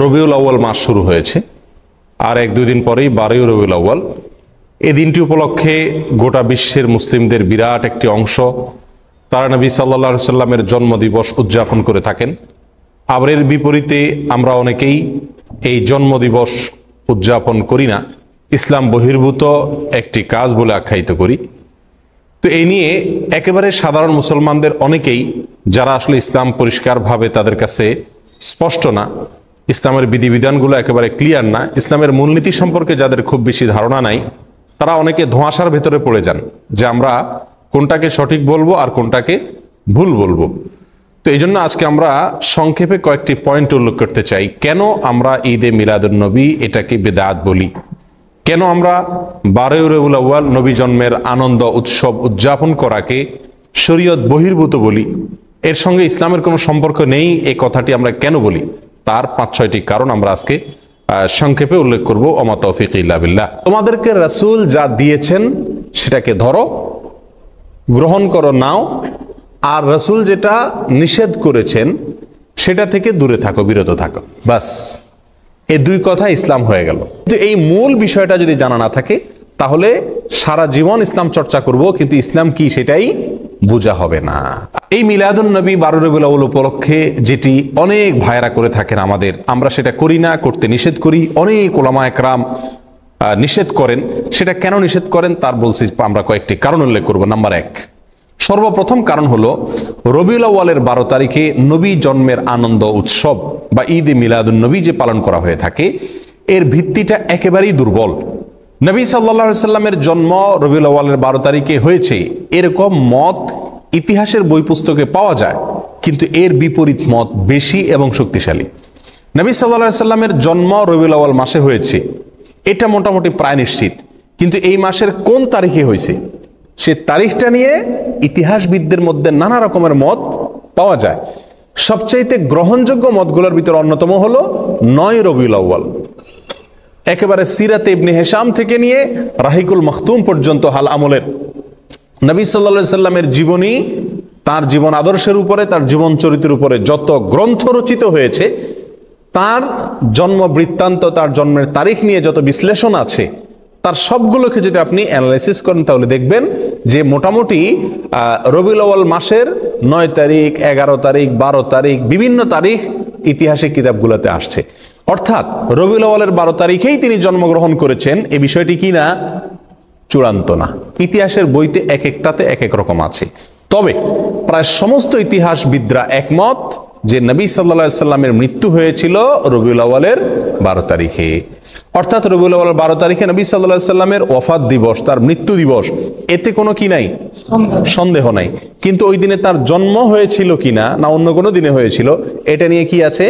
রবিউল আউয়াল মাস শুরু হয়েছে, আর 1-2 দিন পরেই 12ই রবিউল আউয়াল। এই দিনটি উপলক্ষে গোটা বিশ্বের মুসলিমদের বিরাট একটি অংশ তারা নবী সাল্লাল্লাহু আলাইহি সাল্লামের জন্মদিবস উদযাপন করে থাকেন। আবার এর বিপরীতে আমরা অনেকেই এই জন্মদিবস উদযাপন করি না, ইসলাম বহির্ভূত একটি কাজ বলে আখ্যায়িত করি। তো এই নিয়ে একেবারে সাধারণ মুসলমানদের অনেকেই, যারা আসলে ইসলাম পরিষ্কারভাবে তাদের কাছে স্পষ্ট না, ইসলামের বিধিবিধানগুলো একেবারে ক্লিয়ার না, ইসলামের মূলনীতি সম্পর্কে যাদের খুব বেশি ধারণা নাই, তারা অনেকে ধোঁয়াশার ভেতরে পড়ে যান যে আমরা কোনটাকে সঠিক বলবো আর কোনটাকে ভুল বলবো। তো এই জন্য আজকে আমরা সংক্ষেপে কয়েকটি পয়েন্ট উল্লেখ করতে চাই। কেন আমরা ঈদে মিলাদুন্নবী এটাকে বিদআত বলি, কেন আমরা 12ই রবিউল আউয়াল নবী জন্মের আনন্দ উৎসব উদযাপন করাকে শরীয়ত বহির্ভূত বলি, এর সঙ্গে ইসলামের কোনো সম্পর্ক নেই এই কথাটি আমরা কেন বলি, তার 5-6টি কারণ আমরা আজকে সংক্ষেপে উল্লেখ করব। ওমা তৌফিক ইল্লা বিল্লাহ। তোমাদেরকে রাসূল যা দিয়েছেন সেটাকে ধরো, গ্রহণ করো, নাও, আর রাসূল যেটা নিষেধ করেছেন সেটা থেকে দূরে থাকো, বিরত থাকো। বাস, এই দুই কথা ইসলাম হয়ে গেল। কিন্তু এই মূল বিষয়টা যদি জানা না থাকে তাহলে সারা জীবন ইসলাম চর্চা করব, কিন্তু ইসলাম কি সেটাই বোঝা হবে না। এই মিলাদুন্নবী 12 রবিউল আউয়াল উপলক্ষে যেটি অনেক ভাইরা করে থাকেন আমাদের, আমরা সেটা করি না, করতে নিষেধ করি। অনেক উলামা একরাম নিষেধ করেন। সেটা কেন নিষেধ করেন তার বলছি আমরা কয়েকটি কারণ উল্লেখ করব। নাম্বার 1, সর্বপ্রথম কারণ হলো রবিউল আউয়ালের 12 তারিখে নবী জন্মের আনন্দ উৎসব বা ঈদে মিলাদুন্নবী যে পালন করা হয়ে থাকে, এর ভিত্তিটা একেবারেই দুর্বল। নবী সাল্লাল্লাহু আলাইহি সাল্লামের জন্ম রবিউল আউয়ালের 12 তারিখে হয়েছে এরকম মত ইতিহাসের বই পুস্তকে পাওয়া যায়, কিন্তু এর বিপরীত মত বেশি এবং শক্তিশালী। নবী সাল্লাল্লাহু আলাইহি সাল্লামের জন্ম রবিউল আউয়াল মাসে হয়েছে এটা মোটামুটি প্রায় নিশ্চিত, কিন্তু এই মাসের কোন তারিখে হয়েছে সে তারিখটা নিয়ে ইতিহাসবিদদের মধ্যে নানা রকমের মত পাওয়া যায়। সবচাইতে গ্রহণযোগ্য মতগুলোর ভিতর অন্যতম হলো 9 রবিউল আউয়াল। একেবারে সিরাতে ইবনে হিশাম থেকে নিয়ে রাহিকুল মখতুম পর্যন্ত হাল আমলের নবী সাল্লাল্লাহু আলাইহি সাল্লামের জীবনী, তার জীবন আদর্শের উপরে, তার জীবন চরিত্রের উপরে যত গ্রন্থ রচিত হয়েছে, তার জন্ম বৃত্তান্ত, তার জন্মের তারিখ নিয়ে যত বিশ্লেষণ আছে, তার সবগুলোকে যদি আপনি অ্যানালাইসিস করেন তাহলে দেখবেন যে মোটামুটি রবিউল আউয়াল মাসের 9 তারিখ, 11 তারিখ, 12 তারিখ, বিভিন্ন তারিখ ইতিহাসের কিতাবগুলোতে আসছে। অর্থাৎ রবিউল আউয়ালের 12 তারিখেই তিনি জন্মগ্রহণ করেছেন, এই বিষয়টি কি না? চূড়ান্ত না। ইতিহাসের বইতে এক একটাতে এক এক রকম আছে। তবে প্রায় সমস্ত ইতিহাসবিদরা একমত যে নবী সাল্লাল্লাহু আলাইহি সাল্লামের মৃত্যু হয়েছিল রবিউল আউয়ালের 12 তারিখে। অর্থাৎ রবিউল আউয়াল 12 তারিখে নবী সাল্লাল্লাহু আলাইহি সাল্লামের ওয়াফাত দিবস, তার মৃত্যু দিবস, এতে কোনো কি নাই? সন্দেহ নাই। কিন্তু ওই দিনে তার জন্ম হয়েছিল কিনা না অন্য কোনো দিনে হয়েছিল, এটা নিয়ে কি আছে?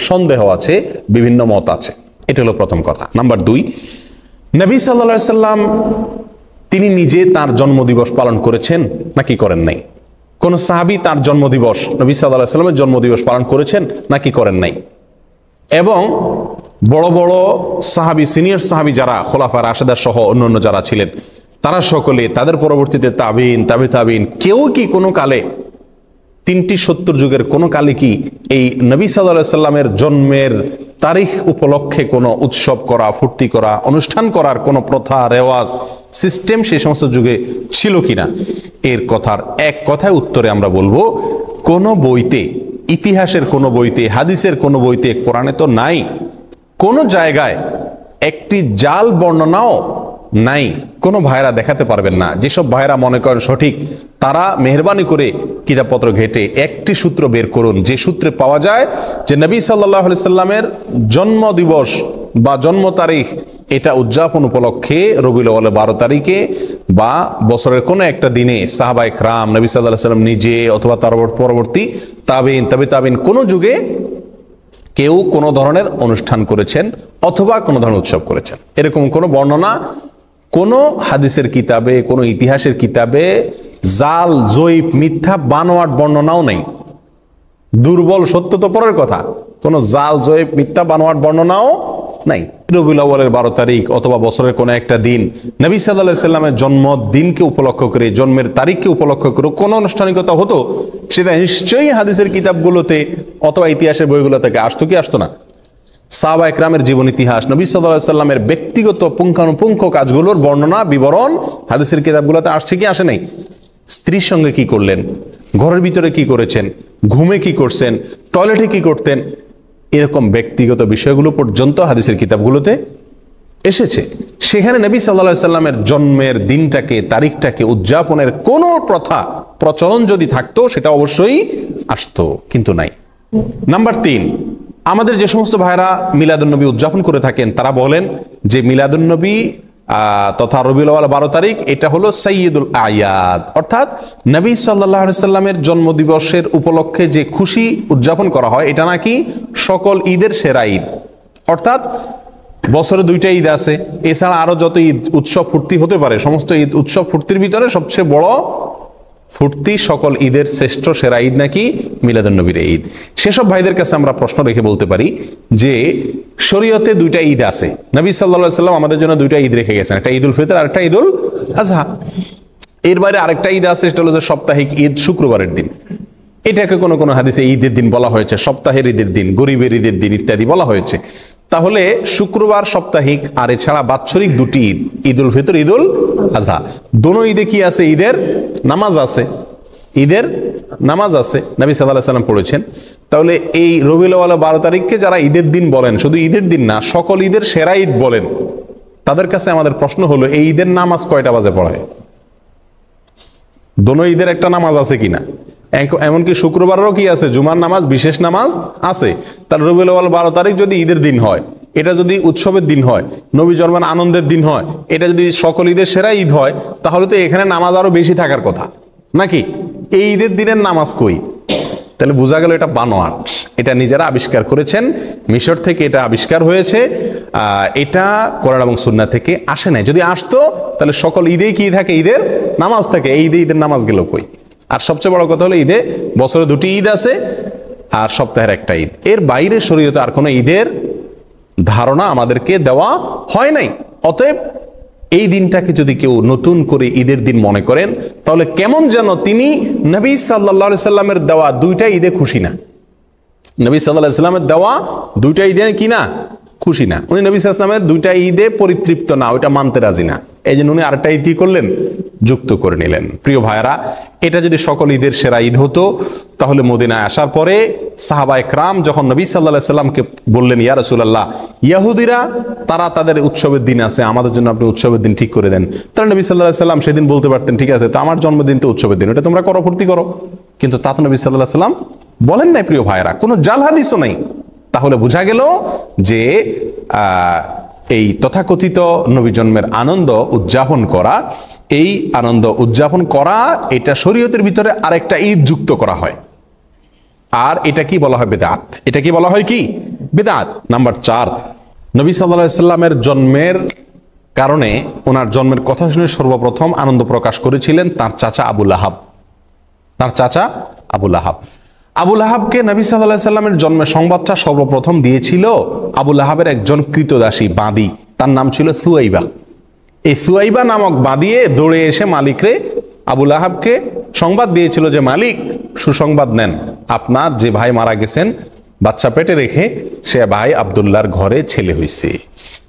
সন্দেহ আছে, বিভিন্ন মত আছে। এটা হলো প্রথম কথা। নাম্বার 2, নবী সাল্লাল্লাহু আলাইহি সাল্লাম তিনি নিজে তার জন্মদিবস পালন করেছেন নাকি করেন নাই? কোন সাহাবী তার জন্মদিবস, নবী সাল্লাল্লাহু আলাইহি সাল্লামের জন্মদিবস পালন করেছেন নাকি করেন নাই? এবং বড় বড় সাহাবী, সিনিয়র সাহাবী যারা খোলাফা রাশেদা সহ অন্যান্য যারা ছিলেন, তারা সকলে, তাদের পরবর্তীতে তাবিন, তাবে তাবিন, কেউ কি কোনো কালে 3টি 70 যুগের কোনো কালে কি এই নবী সাল্লাল্লাহু আলাইহি সাল্লামের জন্মের তারিখ উপলক্ষে কোনো উৎসব করা, ফুর্তি করা, অনুষ্ঠান করার কোনো প্রথা, রেওয়াজ, সিস্টেম সেই সমস্ত যুগে ছিল কিনা? এর কথার এক কথায় উত্তরে আমরা বলবো, কোনো বইতে, ইতিহাসের কোনো বইতে, হাদিসের কোনো বইতে, কোরআনে তো নাই, কোনো জায়গায় একটি জাল বর্ণনাও নাই। কোনো ভাইরা দেখাতে পারবেন না। যেসব ভাইরা মনে করেন সঠিক, তারা মেহরবানি করে কিতাবপত্র ঘেটে একটি সূত্র বের করুন, যে সূত্রে পাওয়া যায় যে নবী সাল্লাল্লাহু আলাইহি সাল্লামের জন্ম দিবস বা জন্ম তারিখ এটা উদযাপন উপলক্ষে রবিউল আউয়ালের 12 তারিখে বা বছরের কোনো একটা দিনে সাহাবায়ে কেরাম, নবী সাল্লাল্লাহু আলাইহি সাল্লাম নিজে অথবা তার পরবর্তী তাবিন, তাবে তাবিন, কোনো যুগে কেউ কোনো ধরনের অনুষ্ঠান করেছেন অথবা কোনো ধরনের উৎসব করেছেন, এরকম কোনো বর্ণনা কোনো হাদিসের কিতাবে, কোনো ইতিহাসের কিতাবে জাল, জয়ীফ, মিথ্যা, বানোয়াট বর্ণনাও নেই। দুর্বল, সত্য তো পরের কথা, কোনো জাল, জয়ীফ, মিথ্যা, বানোয়াট বর্ণনাও নাই। রবিউল আউয়ালের 12 তারিখ অথবা বছরের কোনো একটা দিন নবী সাল্লাল্লাহু আলাইহি সাল্লামের জন্মদিনকে উপলক্ষ করে, জন্মের তারিখকে উপলক্ষ করে কোনো আনুষ্ঠানিকতা হতো, সেটা নিশ্চয়ই হাদিসের কিতাবগুলোতে অথবা ইতিহাসের বইগুলো থেকে আসতো কি আসতো না? সাহাবা একরামের জীবন ইতিহাস, নবী সাল্লাল্লাহু আলাইহি সাল্লামের ব্যক্তিগত পুঙ্খানুপুঙ্খ কাজগুলোর বর্ণনা বিবরণ হাদিসের কিতাবগুলোতে আসছে কি আসে নাই? স্ত্রীর সঙ্গে কি করলেন, ঘরের ভিতরে কি করেছেন, ঘুমে কি করছেন, টয়লেটে কি করতেন, এরকম ব্যক্তিগত বিষয়গুলো পর্যন্ত হাদিসের কিতাবগুলোতে এসেছে। সেখানে নবী সাল্লাল্লাহু আলাইহি সাল্লামের জন্মের দিনটাকে, তারিখটাকে উদযাপনের কোনো প্রথা প্রচলন যদি থাকতো সেটা অবশ্যই আসতো, কিন্তু নাই। নাম্বার 3, আমাদের যে সমস্ত ভাইরা মিলাদুন্নবী উদযাপন করে থাকেন তারা বলেন যে মিলাদুন্নবী তথা রবিউল আউয়াল 12 তারিখ এটা হলো সাইয়্যিদুল আয়াদ, অর্থাৎ নবী সাল্লাল্লাহু আলাইহি সাল্লামের জন্মদিবসের উপলক্ষে যে খুশি উদযাপন করা হয় এটা নাকি সকল ঈদের সেরা ঈদ। অর্থাৎ বছরে 2টা ঈদ আছে, এছাড়া আরো যত ঈদ উৎসব ফুর্তি হতে পারে সমস্ত ঈদ উৎসব ফুর্তির ভিতরে সবচেয়ে বড় ফুর্তি, সকল ঈদের শ্রেষ্ঠ সেরা ঈদ নাকি মিলাদুন্নবীর ঈদ। সেসব ভাইদের কাছে আমরা প্রশ্ন রেখে বলতে পারি যে শরীয়তে 2টা ঈদ আছে, নবী সাল্লাল্লাহু আলাইহি সাল্লাম আমাদের জন্য 2টা ঈদ রেখে গেছেন, একটা ঈদুল ফিতর আর একটা ঈদুল আজহা। এর বাইরে আরেকটা ঈদ আছে, সেটা হলো যে সাপ্তাহিক ঈদ শুক্রবারের দিন। এটাকে কোনো কোনো হাদিসে ঈদের দিন বলা হয়েছে, সপ্তাহের ঈদের দিন, গরিবের ঈদের দিন ইত্যাদি বলা হয়েছে। তাহলে শুক্রবার সাপ্তাহিক আর এছাড়া বাৎসরিক 2টি ঈদ, ঈদুল ফিতর, ঈদুল আজহা, দোনো ঈদে কি আছে? ঈদের নামাজ আছে, ঈদের নামাজ আছে, নবী সাল্লাল্লাহু আলাইহি সাল্লাম পড়েছেন। তাহলে এই রবিউল আউয়াল 12 তারিখকে যারা ঈদের দিন বলেন, শুধু ঈদের দিন না সকল ঈদের সেরা ঈদ বলেন, তাদের কাছে আমাদের প্রশ্ন হলো এই ঈদের নামাজ কয়টা বাজে পড়ায়? দোনো ঈদের একটা নামাজ আছে কিনা? এমনকি শুক্রবারেরও কি আছে? জুমার নামাজ, বিশেষ নামাজ আছে। তার রবিউল আউয়াল 12 তারিখ যদি ঈদের দিন হয়, এটা যদি উৎসবের দিন হয়, নবী জন্মের আনন্দের দিন হয়, এটা যদি সকল ঈদের সেরা ঈদ হয়, তাহলে তো এখানে নামাজ আরো বেশি থাকার কথা নাকি? এই ঈদের দিনের নামাজ কই? তাহলে বোঝা গেল এটা বানোয়াট, এটা নিজেরা আবিষ্কার করেছেন, মিশর থেকে এটা আবিষ্কার হয়েছে, এটা কোরআন এবং সুন্নাহ থেকে আসে নাই। যদি আসতো তাহলে সকল ঈদেই কি থাকে? ঈদের নামাজ থাকে। এই ঈদে ঈদের নামাজ গেল কই? আর সবচেয়ে বড় কথা হলো ঈদে বছরে 2টি ঈদ আছে আর সপ্তাহের একটা ঈদ, এর বাইরে শরীয়তে আর কোনো ঈদের ধারণা আমাদেরকে দেওয়া হয় নাই। অতএব এই দিনটাকে যদি কেউ নতুন করে ঈদের দিন মনে করেন তাহলে কেমন যেন তিনি নবী সাল্লাল্লাহু আলাইহি সাল্লামের দেওয়া 2টা ঈদে খুশি না। নবী সাল্লাল্লাহু আলাইহি সাল্লামের দেওয়া 2টা ঈদে কি না? খুশি না। উনি নবী সাল্লাল্লাহু আলাইহি সাল্লামের 2টা ঈদে পরিতৃপ্ত না, ওইটা মানতে রাজি না। এই জন্য উনি আরেকটা ঈদ কি করলেন? যুক্ত করে নিলেন। প্রিয় ভাইরা, এটা যদি সকল ঈদের সেরা ঈদ হতো তাহলে মদিনায় আসার পরে সাহাবা একরাম যখন নবী সাল্লাল্লাহু আলাইহি সাল্লামকে বললেন, ইয়া রাসূলুল্লাহ, ইহুদিরা তারা তাদের উৎসবের দিন আছে, আমাদের জন্য আপনি উৎসবের দিন ঠিক করে দেন। তাহলে নবী সাল্লাল্লাহু আলাইহি সাল্লাম সেদিন বলতে পারতেন, ঠিক আছে, তো আমার জন্মদিন তো উৎসবের দিন, এটা তোমরা করো, ফুর্তি করো। কিন্তু তা তো নবী সাল্লাল্লাহু আলাইহি সাল্লাম বলেন নাই। প্রিয় ভাইরা, কোনো জাল হাদিসও নাই। তাহলে বোঝা গেল যে এই তথাকথিত নবী জন্মের আনন্দ উদযাপন করা, এই আনন্দ উদযাপন করা এটা শরীয়তের ভিতরে আরেকটা ঈদ যুক্ত করা হয়, আর এটা কি বলা হয়? বিদআত। এটা কি বলা হয়? কি? বিদআত। নাম্বার 4, নবী সাল্লাল্লাহু আলাইহি সাল্লামের জন্মের কারণে, ওনার জন্মের কথা শুনে সর্বপ্রথম আনন্দ প্রকাশ করেছিলেন তার চাচা আবু লাহাব। তার চাচা আবু লাহাব, আবু লাহাবকে নবী সাল্লাল্লাহু আলাইহি সাল্লামের জন্মের সংবাদটা সর্বপ্রথম দিয়েছিল আবু লাহাবের একজন কৃতদাসী বাঁদী, তার নাম ছিল সুয়াইবা। এই সুয়াইবা নামক বাঁদিয়ে দৌড়ে এসে মালিকরে, আবু লাহাবকে সংবাদ দিয়েছিল যে মালিক, সুসংবাদ নেন, আপনার যে ভাই মারা গেছেন বাচ্চা পেটে রেখে, সে ভাই আব্দুল্লাহর ঘরে ছেলে হয়েছে।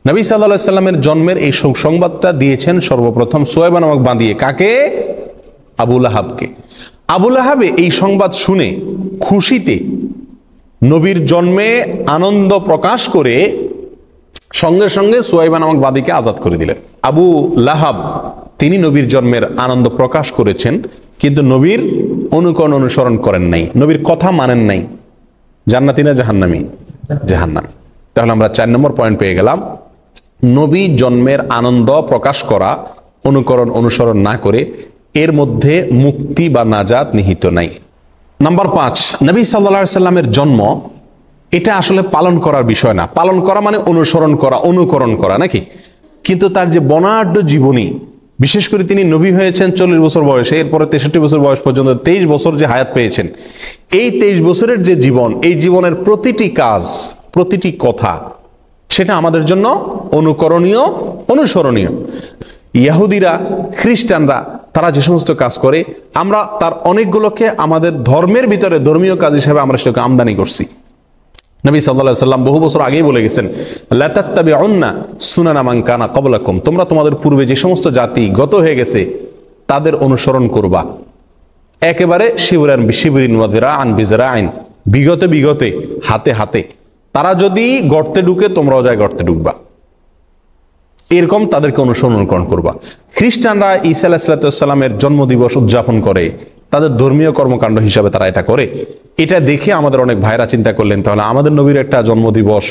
নবী সাল্লাল্লাহু আলাইহি সাল্লামের জন্মের এই সুসংবাদটা দিয়েছেন সর্বপ্রথম সুয়াইবা নামক বাঁদিয়ে। কাকে? আবু লাহাবকে। আবু লাহাবে এই সংবাদ শুনে খুশিতে নবীর জন্মে আনন্দ প্রকাশ করে সঙ্গে সঙ্গে সুয়াইবা নামক বাদীকে আজাদ করে দিলেন। আবু লাহাব তিনি নবীর জন্মের আনন্দ প্রকাশ করেছেন, কিন্তু নবীর অনুকরণ অনুসরণ করেন নাই, নবীর কথা মানেন নাই। জান্নাতি না জাহান্নামী? জাহান্নামী। তাহলে আমরা 4 নম্বর পয়েন্ট পেয়ে গেলাম, নবী জন্মের আনন্দ প্রকাশ করা, অনুকরণ অনুসরণ না করে এর মধ্যে মুক্তি বা নাজাত নিহিত নাই। নাম্বার 5, নবী সাল্লাল্লাহু আলাইহি সাল্লামের জন্ম এটা আসলে পালন করার বিষয় না। পালন করা মানে অনুসরণ করা, অনুকরণ করা নাকি? কিন্তু তার যে বর্ণাঢ্য জীবনী, বিশেষ করে তিনি নবী হয়েছেন 40 বছর বয়সে, এরপরে 63 বছর বয়স পর্যন্ত 23 বছর যে হায়াত পেয়েছেন, এই 23 বছরের যে জীবন, এই জীবনের প্রতিটি কাজ, প্রতিটি কথা, সেটা আমাদের জন্য অনুকরণীয়, অনুসরণীয়। ইহুদিরা, খ্রিস্টানরা তারা যে সমস্ত কাজ করে, আমরা তার অনেকগুলোকে আমাদের ধর্মের ভিতরে ধর্মীয় কাজ হিসেবে আমরা সেটাকে আমদানি করছি। নবী সাল্লাল্লাহু আলাইহি সাল্লাম বহু বছর আগেই বলে গেছেন, লা তাত্তাবিউন্না সুনানা মান কানা ক্বাবলাকুম, তোমরা তোমাদের পূর্বে যে সমস্ত জাতি গত হয়ে গেছে তাদের অনুসরণ করবা একেবারে শিবরান বিশিবরিন ওয়া যিরাআন বিযরাইন, বিগতে বিগতে, হাতে হাতে। তারা যদি গর্তে ঢুকে তোমরাও যায় গর্তে ঢুকবা, এরকম তাদেরকে অনুসরণ করবা। খ্রিস্টানরা ঈসা আলাইহিস সালামের জন্মদিবস উদযাপন করে, তাদের ধর্মীয় কর্মকাণ্ড হিসাবে তারা এটা করে। এটা দেখে আমাদের অনেক ভাইরা চিন্তা করলেন, তাহলে আমাদের নবীর একটা জন্মদিবস,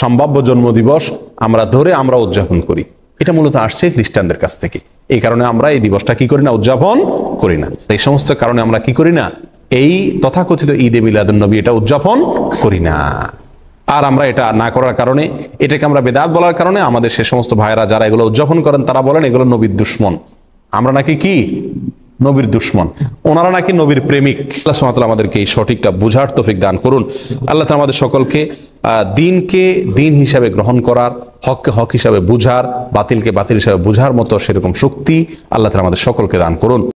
সম্ভাব্য জন্মদিবস আমরা ধরে আমরা উদযাপন করি। এটা মূলত আসছে খ্রিস্টানদের কাছ থেকে। এই কারণে আমরা এই দিবসটা কি করি না, উদযাপন করি না। এই সমস্ত কারণে আমরা কি করি না, এই তথাকথিত ঈদে মিলাদুন নবী এটা উদযাপন করি না। আর আমরা এটা না করার কারণে, এটাকে আমরা বেদাত বলার কারণে আমাদের সে সমস্ত ভাইরা যারা এগুলো উদযাপন করেন তারা বলেন এগুলো নবীর দুশ্মন। আমরা নাকি কি নবীর দুশ্মন, ওনারা নাকি নবীর প্রেমিক। আল্লাহ সুবহানাহু ওয়া তাআলা আমাদেরকে এই সঠিকটা বুঝার তৌফিক দান করুন। আল্লাহ তাআলা আমাদের সকলকে দিনকে দিন হিসাবে গ্রহণ করার, হককে হক হিসাবে বুঝার, বাতিলকে বাতিল হিসাবে বুঝার মতো সেরকম শক্তি আল্লাহ তাআলা আমাদের সকলকে দান করুন।